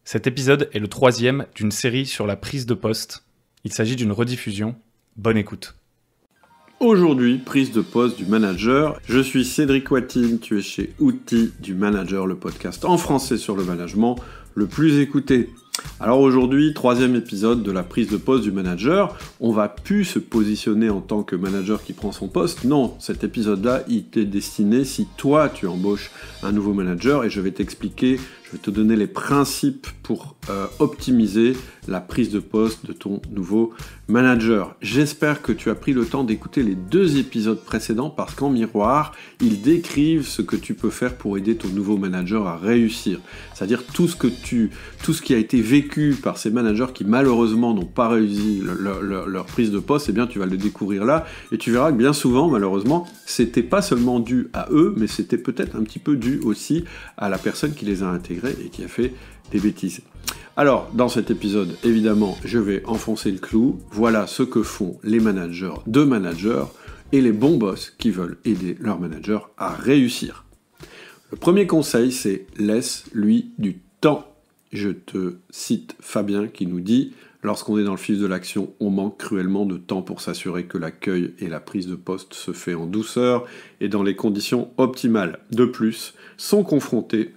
Cet épisode est le 3e d'une série sur la prise de poste. Il s'agit d'une rediffusion. Bonne écoute. Aujourd'hui, prise de poste du manager. Je suis Cédric Watine, tu es chez Outils du Manager, le podcast en français sur le management le plus écouté. Alors aujourd'hui, 3e épisode de la prise de poste du manager. On va plus se positionner en tant que manager qui prend son poste. Non, cet épisode-là, il t'est destiné si toi, tu embauches un nouveau manager et je vais t'expliquer, je vais te donner les principes pour optimiser la prise de poste de ton nouveau manager. J'espère que tu as pris le temps d'écouter les 2 épisodes précédents parce qu'en miroir, ils décrivent ce que tu peux faire pour aider ton nouveau manager à réussir. C'est-à-dire tout ce qui a été vécu par ces managers qui malheureusement n'ont pas réussi leur prise de poste, eh bien tu vas le découvrir là et tu verras que bien souvent, malheureusement, c'était pas seulement dû à eux, mais c'était peut-être un petit peu dû aussi à la personne qui les a intégrés et qui a fait des bêtises. Alors, dans cet épisode, évidemment, je vais enfoncer le clou. Voilà ce que font les managers de managers et les bons boss qui veulent aider leur manager à réussir. Le premier conseil, c'est laisse-lui du temps. Je te cite Fabien qui nous dit « Lorsqu'on est dans le fil de l'action, on manque cruellement de temps pour s'assurer que l'accueil et la prise de poste se fait en douceur et dans les conditions optimales. De plus, sont confrontés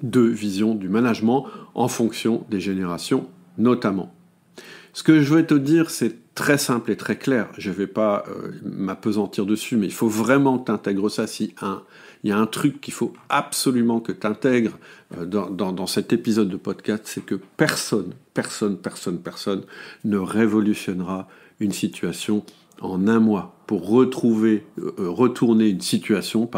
2 visions du management en fonction des générations notamment. » Ce que je vais te dire, c'est très simple et très clair. Je ne vais pas m'appesantir dessus, mais il faut vraiment que tu intègres ça. Il y a un truc qu'il faut absolument que tu intègres dans cet épisode de podcast, c'est que personne ne révolutionnera une situation en un mois. Pour retourner une situation,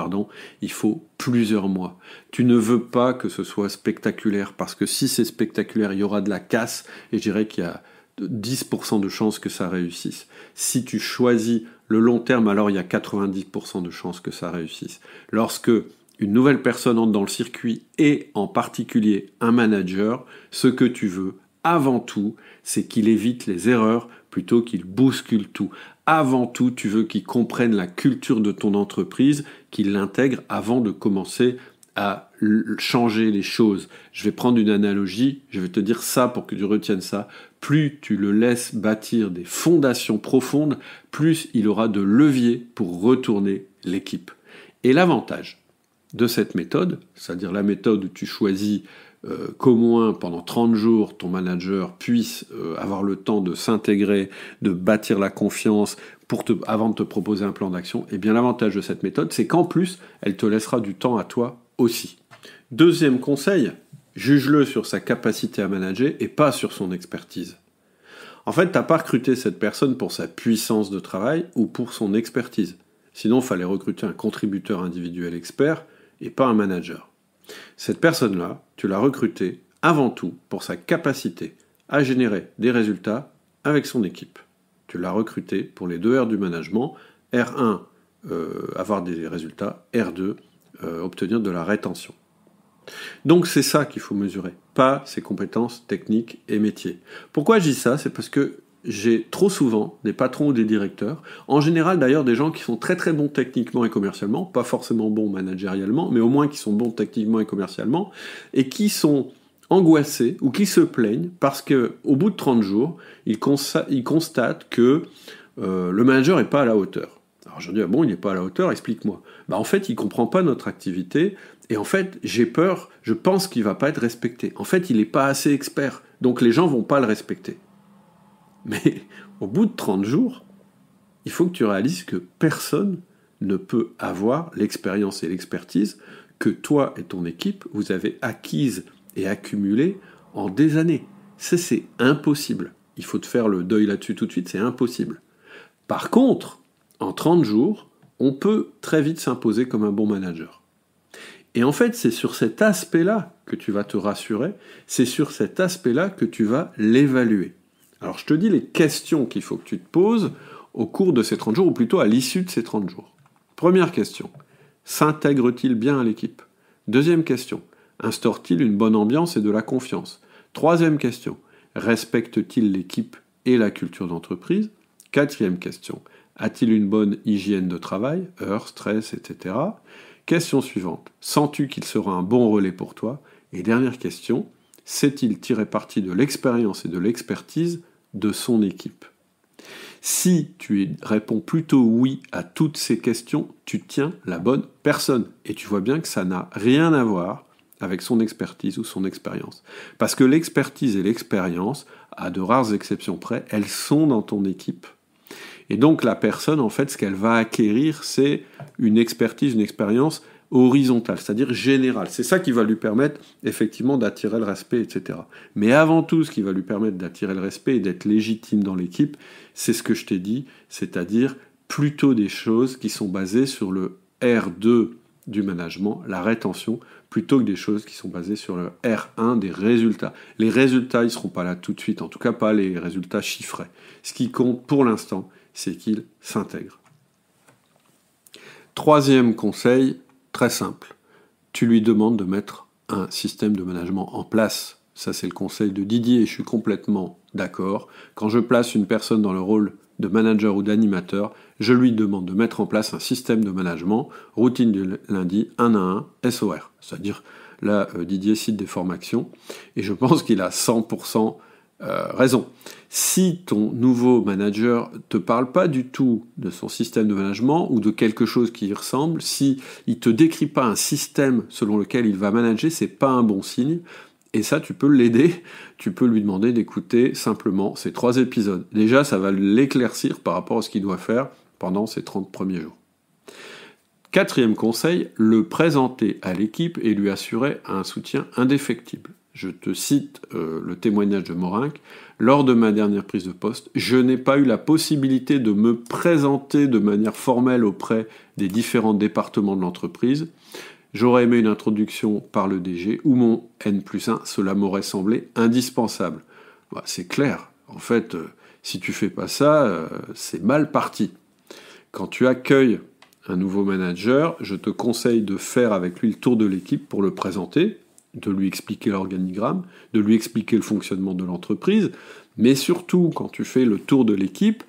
il faut plusieurs mois. Tu ne veux pas que ce soit spectaculaire, parce que si c'est spectaculaire, il y aura de la casse, et je dirais qu'il y a 10% de chances que ça réussisse. Si tu choisis le long terme, alors il y a 90% de chances que ça réussisse. Lorsque une nouvelle personne entre dans le circuit, et en particulier un manager, ce que tu veux, avant tout, c'est qu'il évite les erreurs plutôt qu'il bouscule tout. Avant tout, tu veux qu'il comprenne la culture de ton entreprise, qu'il l'intègre avant de commencer à changer les choses. Je vais prendre une analogie, je vais te dire ça pour que tu retiennes ça. Plus tu le laisses bâtir des fondations profondes, plus il aura de levier pour retourner l'équipe. Et l'avantage de cette méthode, c'est-à-dire la méthode où tu choisis qu'au moins pendant 30 jours, ton manager puisse avoir le temps de s'intégrer, de bâtir la confiance avant de te proposer un plan d'action, eh bien l'avantage de cette méthode, c'est qu'en plus, elle te laissera du temps à toi aussi. 2e conseil, juge-le sur sa capacité à manager et pas sur son expertise. En fait, tu n'as pas recruté cette personne pour sa puissance de travail ou pour son expertise. Sinon, il fallait recruter un contributeur individuel expert et pas un manager. Cette personne-là, tu l'as recrutée avant tout pour sa capacité à générer des résultats avec son équipe. Tu l'as recrutée pour les 2 R du management. R1, avoir des résultats. R2, obtenir de la rétention. Donc c'est ça qu'il faut mesurer, pas ses compétences techniques et métiers. Pourquoi je dis ça ? C'est parce que j'ai trop souvent des patrons ou des directeurs, en général d'ailleurs des gens qui sont très très bons techniquement et commercialement, pas forcément bons managérialement, mais au moins qui sont bons techniquement et commercialement, et qui sont angoissés ou qui se plaignent parce qu'au bout de 30 jours, ils constatent que le manager n'est pas à la hauteur. Alors je dis, il n'est pas à la hauteur, explique-moi. En fait, il ne comprend pas notre activité, et en fait, j'ai peur, je pense qu'il ne va pas être respecté. En fait, il n'est pas assez expert, donc les gens ne vont pas le respecter. Mais au bout de 30 jours, il faut que tu réalises que personne ne peut avoir l'expérience et l'expertise que toi et ton équipe, vous avez acquise et accumulée en des années. C'est impossible. Il faut te faire le deuil là-dessus tout de suite, c'est impossible. Par contre, en 30 jours, on peut très vite s'imposer comme un bon manager. Et en fait, c'est sur cet aspect-là que tu vas te rassurer, c'est sur cet aspect-là que tu vas l'évaluer. Alors je te dis les questions qu'il faut que tu te poses au cours de ces 30 jours, ou plutôt à l'issue de ces 30 jours. Première question, s'intègre-t-il bien à l'équipe ? 2e question, instaure-t-il une bonne ambiance et de la confiance ? 3e question, respecte-t-il l'équipe et la culture d'entreprise ? 4e question, a-t-il une bonne hygiène de travail, heures, stress, etc. Question suivante, sens-tu qu'il sera un bon relais pour toi ? Et dernière question, sait-il tirer parti de l'expérience et de l'expertise de son équipe? Si tu réponds plutôt oui à toutes ces questions, tu tiens la bonne personne. Et tu vois bien que ça n'a rien à voir avec son expertise ou son expérience. Parce que l'expertise et l'expérience, à de rares exceptions près, elles sont dans ton équipe. Et donc la personne, en fait, ce qu'elle va acquérir, c'est une expertise, une expérience horizontale, c'est-à-dire générale. C'est ça qui va lui permettre, effectivement, d'attirer le respect, etc. Mais avant tout, ce qui va lui permettre d'attirer le respect et d'être légitime dans l'équipe, c'est ce que je t'ai dit, c'est-à-dire plutôt des choses qui sont basées sur le R2 du management, la rétention, plutôt que des choses qui sont basées sur le R1 des résultats. Les résultats, ils ne seront pas là tout de suite, en tout cas pas les résultats chiffrés. Ce qui compte pour l'instant, c'est qu'ils s'intègrent. Troisième conseil, très simple. Tu lui demandes de mettre un système de management en place. Ça, c'est le conseil de Didier et je suis complètement d'accord. Quand je place une personne dans le rôle de manager ou d'animateur, je lui demande de mettre en place un système de management, routine du lundi, 1 à 1, SOR. C'est-à-dire, là, Didier cite des formations et je pense qu'il a 100% raison. Si ton nouveau manager te parle pas du tout de son système de management ou de quelque chose qui y ressemble, si il te décrit pas un système selon lequel il va manager, c'est pas un bon signe. Et ça, tu peux l'aider, tu peux lui demander d'écouter simplement ces 3 épisodes. Déjà, ça va l'éclaircir par rapport à ce qu'il doit faire pendant ces 30 premiers jours. 4e conseil, le présenter à l'équipe et lui assurer un soutien indéfectible. Je te cite le témoignage de Morinck. Lors de ma dernière prise de poste, je n'ai pas eu la possibilité de me présenter de manière formelle auprès des différents départements de l'entreprise. J'aurais aimé une introduction par le DG ou mon N+1, cela m'aurait semblé indispensable. Bah, c'est clair, en fait, si tu fais pas ça, c'est mal parti. Quand tu accueilles un nouveau manager, je te conseille de faire avec lui le tour de l'équipe pour le présenter, de lui expliquer l'organigramme, de lui expliquer le fonctionnement de l'entreprise, mais surtout, quand tu fais le tour de l'équipe,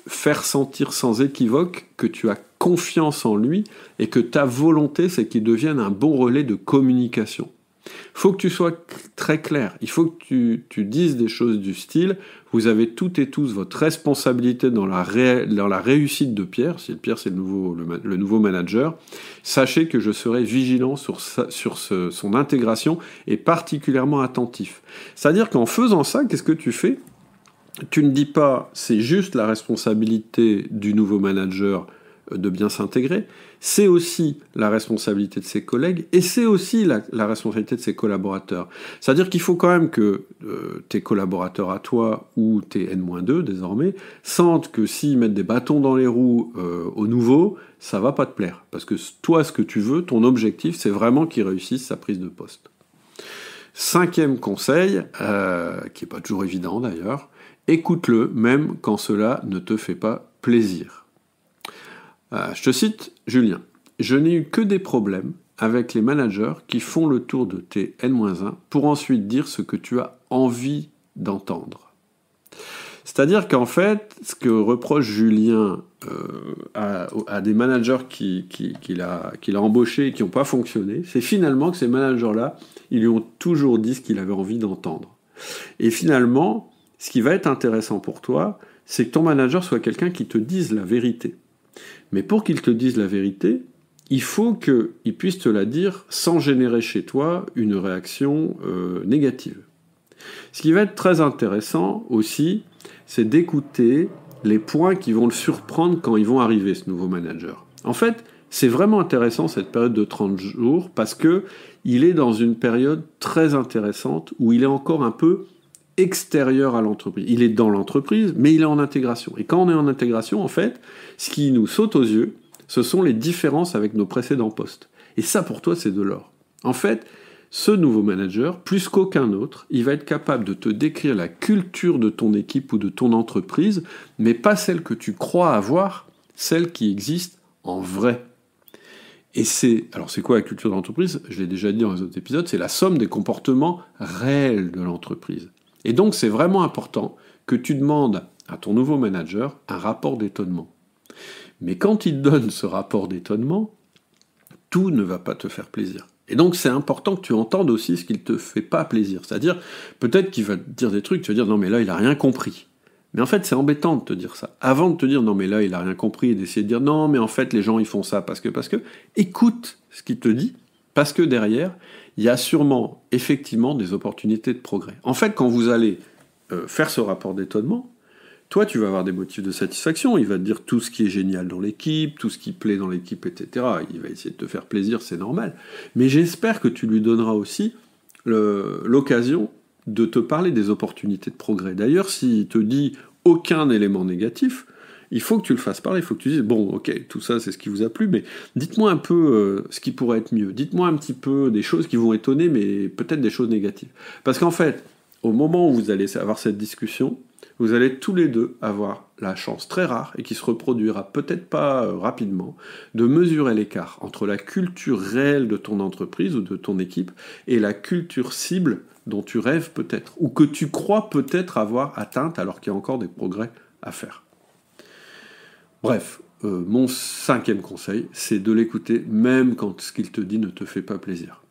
faire sentir sans équivoque que tu as confiance en lui et que ta volonté, c'est qu'il devienne un bon relais de communication. Il faut que tu sois très clair, il faut que tu dises des choses du style « Vous avez toutes et tous votre responsabilité dans la réussite de Pierre », si Pierre c'est le nouveau manager, sachez que je serai vigilant sur son intégration et particulièrement attentif. C'est-à-dire qu'en faisant ça, qu'est-ce que tu fais ? Tu ne dis pas « c'est juste la responsabilité du nouveau manager de bien s'intégrer », c'est aussi la responsabilité de ses collègues et c'est aussi la responsabilité de ses collaborateurs. C'est-à-dire qu'il faut quand même que tes collaborateurs à toi ou tes N-2 désormais sentent que s'ils mettent des bâtons dans les roues aux nouveaux, ça va pas te plaire. Parce que toi, ce que tu veux, ton objectif, c'est vraiment qu'il réussisse sa prise de poste. 5e conseil, qui n'est pas toujours évident d'ailleurs, écoute-le même quand cela ne te fait pas plaisir. Je te cite Julien. Je n'ai eu que des problèmes avec les managers qui font le tour de tes N-1 pour ensuite dire ce que tu as envie d'entendre. C'est-à-dire qu'en fait, ce que reproche Julien à des managers qu'il a embauchés et qui n'ont pas fonctionné, c'est finalement que ces managers-là, ils lui ont toujours dit ce qu'il avait envie d'entendre. Et finalement, ce qui va être intéressant pour toi, c'est que ton manager soit quelqu'un qui te dise la vérité. Mais pour qu'il te dise la vérité, il faut qu'il puisse te la dire sans générer chez toi une réaction négative. Ce qui va être très intéressant aussi, c'est d'écouter les points qui vont le surprendre quand ils vont arriver, ce nouveau manager. En fait, c'est vraiment intéressant cette période de 30 jours parce qu'il est dans une période très intéressante où il est encore un peu extérieur à l'entreprise. Il est dans l'entreprise, mais il est en intégration. Et quand on est en intégration, en fait, ce qui nous saute aux yeux, ce sont les différences avec nos précédents postes. Et ça, pour toi, c'est de l'or. En fait, ce nouveau manager, plus qu'aucun autre, il va être capable de te décrire la culture de ton équipe ou de ton entreprise, mais pas celle que tu crois avoir, celle qui existe en vrai. Et c'est quoi la culture d'entreprise ? Je l'ai déjà dit dans les autres épisodes, c'est la somme des comportements réels de l'entreprise. Et donc, c'est vraiment important que tu demandes à ton nouveau manager un rapport d'étonnement. Mais quand il te donne ce rapport d'étonnement, tout ne va pas te faire plaisir. Et donc c'est important que tu entendes aussi ce qu'il te fait pas plaisir. C'est-à-dire, peut-être qu'il va te dire des trucs, tu vas dire non mais là il a rien compris. Mais en fait c'est embêtant de te dire ça. Avant de te dire non mais là il a rien compris et d'essayer de dire non mais en fait les gens ils font ça parce que, écoute ce qu'il te dit, parce que derrière il y a sûrement effectivement des opportunités de progrès. En fait quand vous allez faire ce rapport d'étonnement, toi, tu vas avoir des motifs de satisfaction. Il va te dire tout ce qui est génial dans l'équipe, tout ce qui plaît dans l'équipe, etc. Il va essayer de te faire plaisir, c'est normal. Mais j'espère que tu lui donneras aussi l'occasion de te parler des opportunités de progrès. D'ailleurs, s'il te dit aucun élément négatif, il faut que tu le fasses parler. Il faut que tu dises, bon, ok, tout ça, c'est ce qui vous a plu, mais dites-moi un peu ce qui pourrait être mieux. Dites-moi un petit peu des choses qui vont étonner, mais peut-être des choses négatives. Parce qu'en fait, au moment où vous allez avoir cette discussion, vous allez tous les deux avoir la chance très rare, et qui se reproduira peut-être pas rapidement, de mesurer l'écart entre la culture réelle de ton entreprise ou de ton équipe et la culture cible dont tu rêves peut-être, ou que tu crois peut-être avoir atteinte alors qu'il y a encore des progrès à faire. Bref, mon 5e conseil, c'est de l'écouter même quand ce qu'il te dit ne te fait pas plaisir.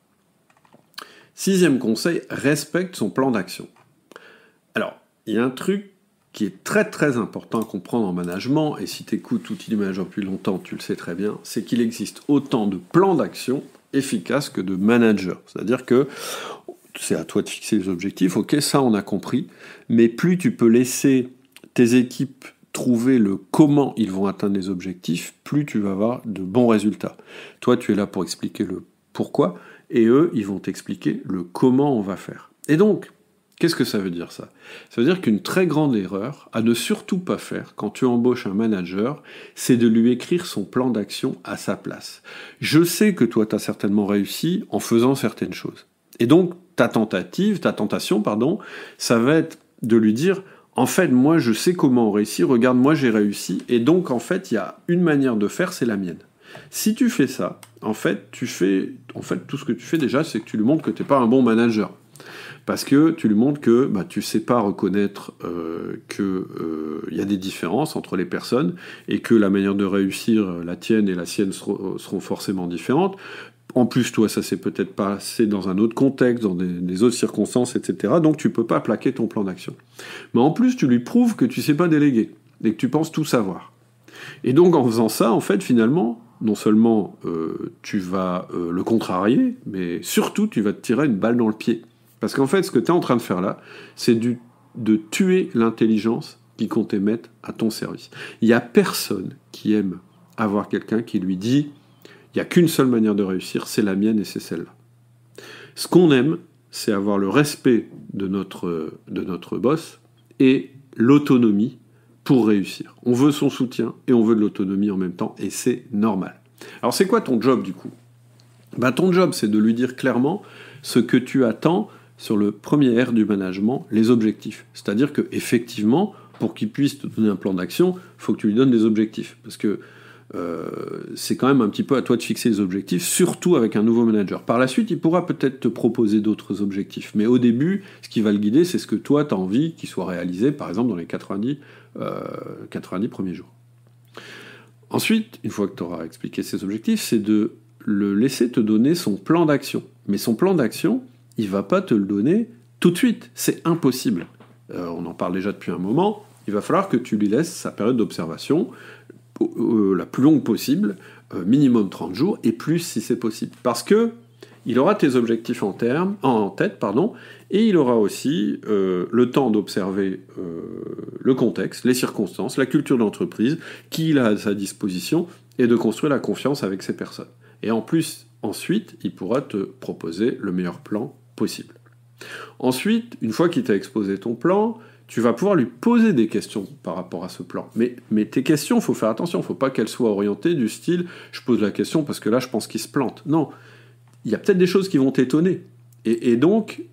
6e conseil, respecte son plan d'action. Alors, il y a un truc qui est très très important à comprendre en management, et si tu écoutes Outils du manager depuis longtemps, tu le sais très bien, c'est qu'il existe autant de plans d'action efficaces que de managers. C'est-à-dire que c'est à toi de fixer les objectifs, ok, ça on a compris, mais plus tu peux laisser tes équipes trouver le comment ils vont atteindre les objectifs, plus tu vas avoir de bons résultats. Toi, tu es là pour expliquer le pourquoi, et eux, ils vont t'expliquer le comment on va faire. Et donc, qu'est-ce que ça veut dire ça ? Ça veut dire qu'une très grande erreur à ne surtout pas faire quand tu embauches un manager, c'est de lui écrire son plan d'action à sa place. Je sais que toi, tu as certainement réussi en faisant certaines choses. Et donc, ta tentation, ça va être de lui dire, en fait, moi, je sais comment on réussit, regarde, moi, j'ai réussi, et donc, en fait, il y a une manière de faire, c'est la mienne. Si tu fais ça, tout ce que tu fais déjà, c'est que tu lui montres que tu n'es pas un bon manager. Parce que tu lui montres que tu ne sais pas reconnaître qu'il y a des différences entre les personnes et que la manière de réussir, la tienne et la sienne seront forcément différentes. En plus, toi, ça s'est peut-être passé dans un autre contexte, dans des autres circonstances, etc. Donc, tu ne peux pas plaquer ton plan d'action. Mais en plus, tu lui prouves que tu ne sais pas déléguer et que tu penses tout savoir. Et donc, en faisant ça, en fait, finalement, non seulement tu vas le contrarier, mais surtout, tu vas te tirer une balle dans le pied. Parce qu'en fait, ce que tu es en train de faire là, c'est de tuer l'intelligence qui comptait mettre à ton service. Il n'y a personne qui aime avoir quelqu'un qui lui dit « il n'y a qu'une seule manière de réussir, c'est la mienne et c'est celle-là ». Ce qu'on aime, c'est avoir le respect de notre boss et l'autonomie pour réussir. On veut son soutien et on veut de l'autonomie en même temps, et c'est normal. Alors c'est quoi ton job du coup ? Ton job, c'est de lui dire clairement ce que tu attends sur le premier R du management, les objectifs. C'est-à-dire que effectivement, pour qu'il puisse te donner un plan d'action, il faut que tu lui donnes des objectifs. Parce que c'est quand même un petit peu à toi de fixer les objectifs, surtout avec un nouveau manager. Par la suite, il pourra peut-être te proposer d'autres objectifs. Mais au début, ce qui va le guider, c'est ce que toi, tu as envie qu'il soit réalisé, par exemple, dans les 90 premiers jours. Ensuite, une fois que tu auras expliqué ses objectifs, c'est de le laisser te donner son plan d'action. Mais son plan d'action, il va pas te le donner tout de suite. C'est impossible. On en parle déjà depuis un moment. Il va falloir que tu lui laisses sa période d'observation la plus longue possible, minimum 30 jours, et plus si c'est possible. Parce que il aura tes objectifs en tête, et il aura aussi le temps d'observer le contexte, les circonstances, la culture d'entreprise qu'il a à sa disposition, et de construire la confiance avec ces personnes. Et en plus, ensuite, il pourra te proposer le meilleur plan possible. Ensuite, une fois qu'il t'a exposé ton plan, tu vas pouvoir lui poser des questions par rapport à ce plan. Mais tes questions, il faut faire attention, il ne faut pas qu'elles soient orientées du style « je pose la question parce que là, je pense qu'il se plante ». Non, il y a peut-être des choses qui vont t'étonner. Et donc,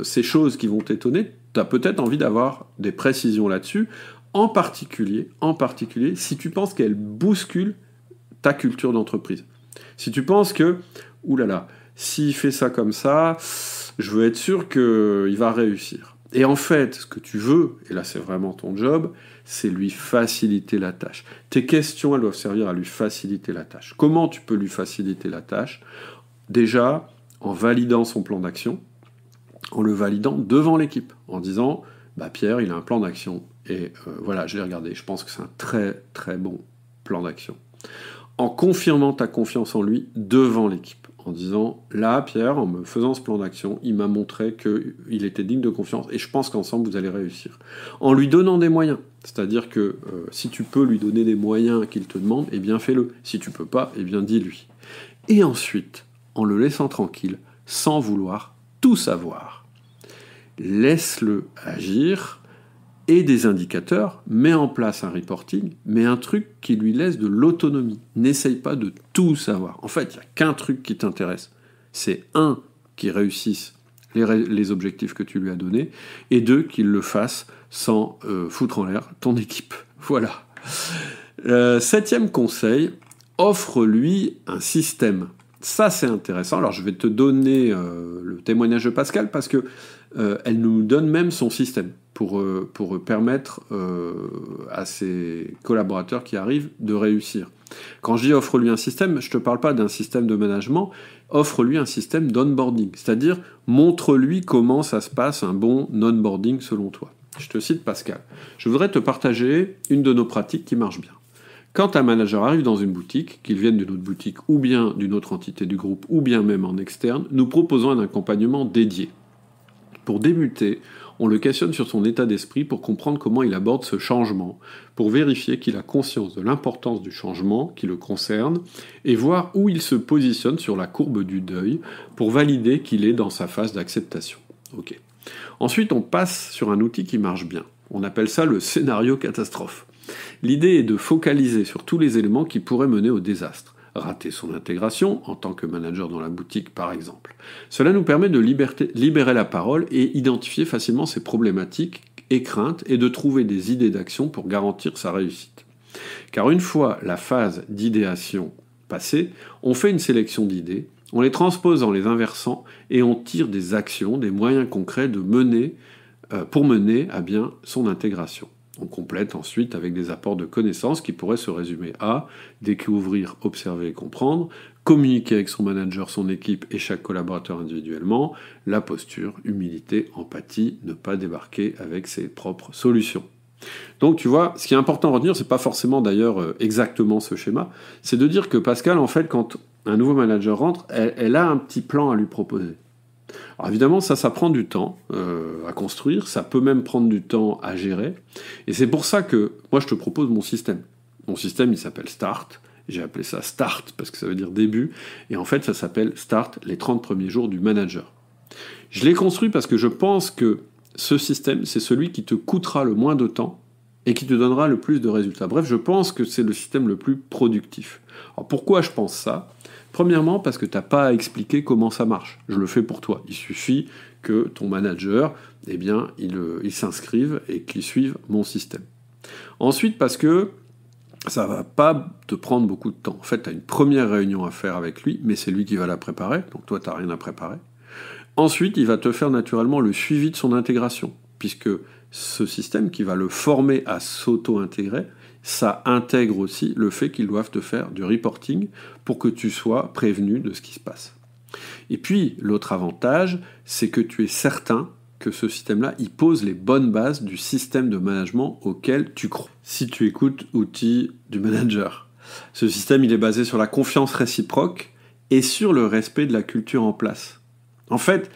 ces choses qui vont t'étonner, tu as peut-être envie d'avoir des précisions là-dessus, en particulier, si tu penses qu'elles bousculent ta culture d'entreprise. Si tu penses que, oulala, s'il fait ça comme ça, je veux être sûr qu'il va réussir. Et en fait, ce que tu veux, et là c'est vraiment ton job, c'est lui faciliter la tâche. Tes questions, elles doivent servir à lui faciliter la tâche. Comment tu peux lui faciliter la tâche ? Déjà, en validant son plan d'action, en le validant devant l'équipe, en disant « Pierre, il a un plan d'action, et voilà, je l'ai regardé, je pense que c'est un très très bon plan d'action. » En confirmant ta confiance en lui devant l'équipe, en disant « Là, Pierre, en me faisant ce plan d'action, il m'a montré qu'il était digne de confiance, et je pense qu'ensemble, vous allez réussir. » En lui donnant des moyens, c'est-à-dire que si tu peux lui donner des moyens qu'il te demande, eh bien fais-le. Si tu peux pas, eh bien dis-lui. Et ensuite, en le laissant tranquille, sans vouloir tout savoir, laisse-le agir, et des indicateurs, mets en place un reporting, mais un truc qui lui laisse de l'autonomie. N'essaye pas de tout savoir. En fait, il n'y a qu'un truc qui t'intéresse. C'est un, qu'il réussisse les objectifs que tu lui as donnés, et deux, qu'il le fasse sans foutre en l'air ton équipe. Voilà. 7e conseil, offre-lui un système. Ça, c'est intéressant. Alors, je vais te donner le témoignage de Pascal, parce que elle nous donne même son système pour permettre à ses collaborateurs qui arrivent de réussir. Quand je dis offre-lui un système, je ne te parle pas d'un système de management, offre-lui un système d'onboarding, c'est-à-dire montre-lui comment ça se passe un bon onboarding selon toi. Je te cite Pascal. Je voudrais te partager une de nos pratiques qui marche bien. Quand un manager arrive dans une boutique, qu'il vienne d'une autre boutique ou bien d'une autre entité du groupe ou bien même en externe, nous proposons un accompagnement dédié. Pour débuter, on le questionne sur son état d'esprit pour comprendre comment il aborde ce changement, pour vérifier qu'il a conscience de l'importance du changement qui le concerne et voir où il se positionne sur la courbe du deuil pour valider qu'il est dans sa phase d'acceptation. Ok. Ensuite, on passe sur un outil qui marche bien. On appelle ça le scénario catastrophe. L'idée est de focaliser sur tous les éléments qui pourraient mener au désastre. Rater son intégration en tant que manager dans la boutique, par exemple. Cela nous permet de libérer la parole et identifier facilement ses problématiques et craintes et de trouver des idées d'action pour garantir sa réussite. Car une fois la phase d'idéation passée, on fait une sélection d'idées, on les transpose en les inversant et on tire des actions, des moyens concrets pour mener à bien son intégration. On complète ensuite avec des apports de connaissances qui pourraient se résumer à découvrir, observer et comprendre, communiquer avec son manager, son équipe et chaque collaborateur individuellement, la posture, humilité, empathie, ne pas débarquer avec ses propres solutions. Donc tu vois, ce qui est important à retenir, c'est pas forcément d'ailleurs exactement ce schéma, c'est de dire que Pascal, en fait, quand un nouveau manager rentre, elle a un petit plan à lui proposer. Alors évidemment, ça prend du temps à construire, ça peut même prendre du temps à gérer, et c'est pour ça que moi je te propose mon système. Mon système, il s'appelle Start, j'ai appelé ça Start parce que ça veut dire début, et en fait ça s'appelle Start, les 30 premiers jours du manager. Je l'ai construit parce que je pense que ce système, c'est celui qui te coûtera le moins de temps et qui te donnera le plus de résultats. Bref, je pense que c'est le système le plus productif. Alors pourquoi je pense ça ? Premièrement, parce que tu n'as pas à expliquer comment ça marche. Je le fais pour toi. Il suffit que ton manager, eh bien, il s'inscrive et qu'il suive mon système. Ensuite, parce que ça va pas te prendre beaucoup de temps. En fait, tu as une première réunion à faire avec lui, mais c'est lui qui va la préparer, donc toi, tu n'as rien à préparer. Ensuite, il va te faire naturellement le suivi de son intégration, puisque ce système qui va le former à s'auto-intégrer, ça intègre aussi le fait qu'ils doivent te faire du reporting pour que tu sois prévenu de ce qui se passe. Et puis, l'autre avantage, c'est que tu es certain que ce système-là, il pose les bonnes bases du système de management auquel tu crois. Si tu écoutes Outils du manager, ce système, il est basé sur la confiance réciproque et sur le respect de la culture en place. En fait,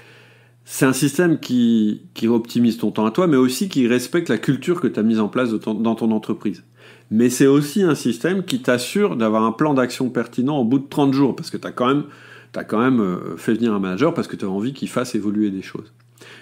c'est un système qui optimise ton temps à toi, mais aussi qui respecte la culture que tu as mise en place dans ton entreprise. Mais c'est aussi un système qui t'assure d'avoir un plan d'action pertinent au bout de 30 jours, parce que tu as quand même fait venir un manager parce que tu as envie qu'il fasse évoluer des choses.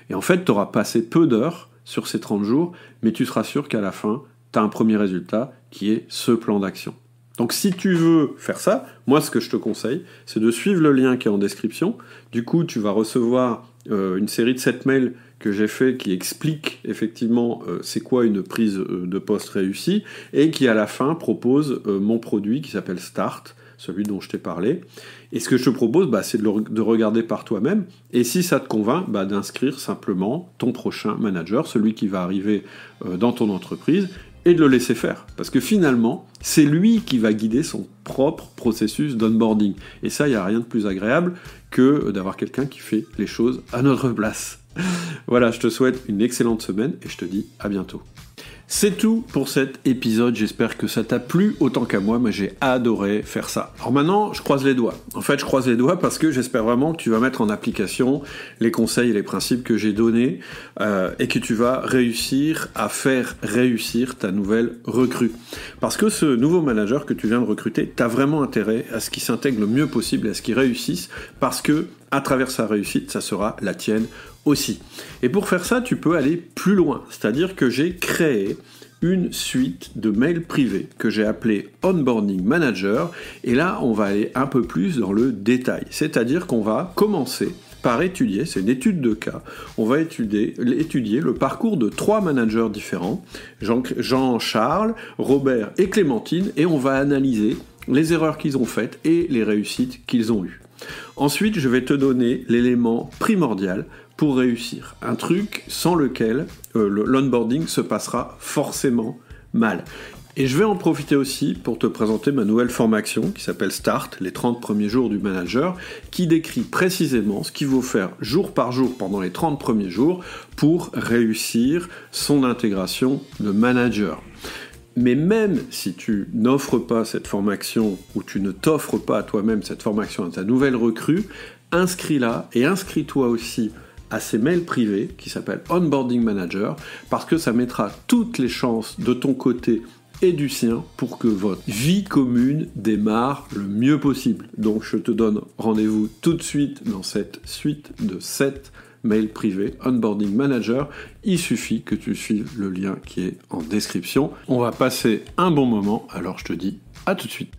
Et en fait, tu auras passé peu d'heures sur ces 30 jours, mais tu seras sûr qu'à la fin, tu as un premier résultat qui est ce plan d'action. Donc si tu veux faire ça, moi ce que je te conseille, c'est de suivre le lien qui est en description. Du coup, tu vas recevoir une série de 7 mails que j'ai fait qui explique effectivement c'est quoi une prise de poste réussie et qui à la fin propose mon produit qui s'appelle Start, celui dont je t'ai parlé. Et ce que je te propose, c'est de regarder par toi-même et si ça te convainc, d'inscrire simplement ton prochain manager, celui qui va arriver dans ton entreprise et de le laisser faire. Parce que finalement, c'est lui qui va guider son propre processus d'onboarding. Et ça, il n'y a rien de plus agréable que d'avoir quelqu'un qui fait les choses à notre place. Voilà, je te souhaite une excellente semaine et je te dis à bientôt. C'est tout pour cet épisode, j'espère que ça t'a plu autant qu'à moi, mais j'ai adoré faire ça. Alors maintenant, je croise les doigts. En fait, je croise les doigts parce que j'espère vraiment que tu vas mettre en application les conseils et les principes que j'ai donnés et que tu vas réussir à faire réussir ta nouvelle recrue. Parce que ce nouveau manager que tu viens de recruter, t'as vraiment intérêt à ce qu'il s'intègre le mieux possible et à ce qu'il réussisse parce que à travers sa réussite, ça sera la tienne aussi. Et pour faire ça, tu peux aller plus loin. C'est-à-dire que j'ai créé une suite de mails privés que j'ai appelé Onboarding Manager. Et là, on va aller un peu plus dans le détail. C'est-à-dire qu'on va commencer par étudier, c'est une étude de cas, on va étudier le parcours de 3 managers différents, Jean-Charles, Robert et Clémentine, et on va analyser les erreurs qu'ils ont faites et les réussites qu'ils ont eues. Ensuite, je vais te donner l'élément primordial pour réussir. Un truc sans lequel l'onboarding se passera forcément mal. Et je vais en profiter aussi pour te présenter ma nouvelle formation qui s'appelle Start, les 30 premiers jours du manager, qui décrit précisément ce qu'il faut faire jour par jour pendant les 30 premiers jours pour réussir son intégration de manager. Mais même si tu n'offres pas cette formation ou tu ne t'offres pas à toi-même cette formation à ta nouvelle recrue, inscris-la et inscris-toi aussi à ces mails privés qui s'appellent Onboarding Manager parce que ça mettra toutes les chances de ton côté et du sien pour que votre vie commune démarre le mieux possible. Donc je te donne rendez-vous tout de suite dans cette suite de 7 mail privé, Onboarding Manager, il suffit que tu suives le lien qui est en description. On va passer un bon moment, alors je te dis à tout de suite.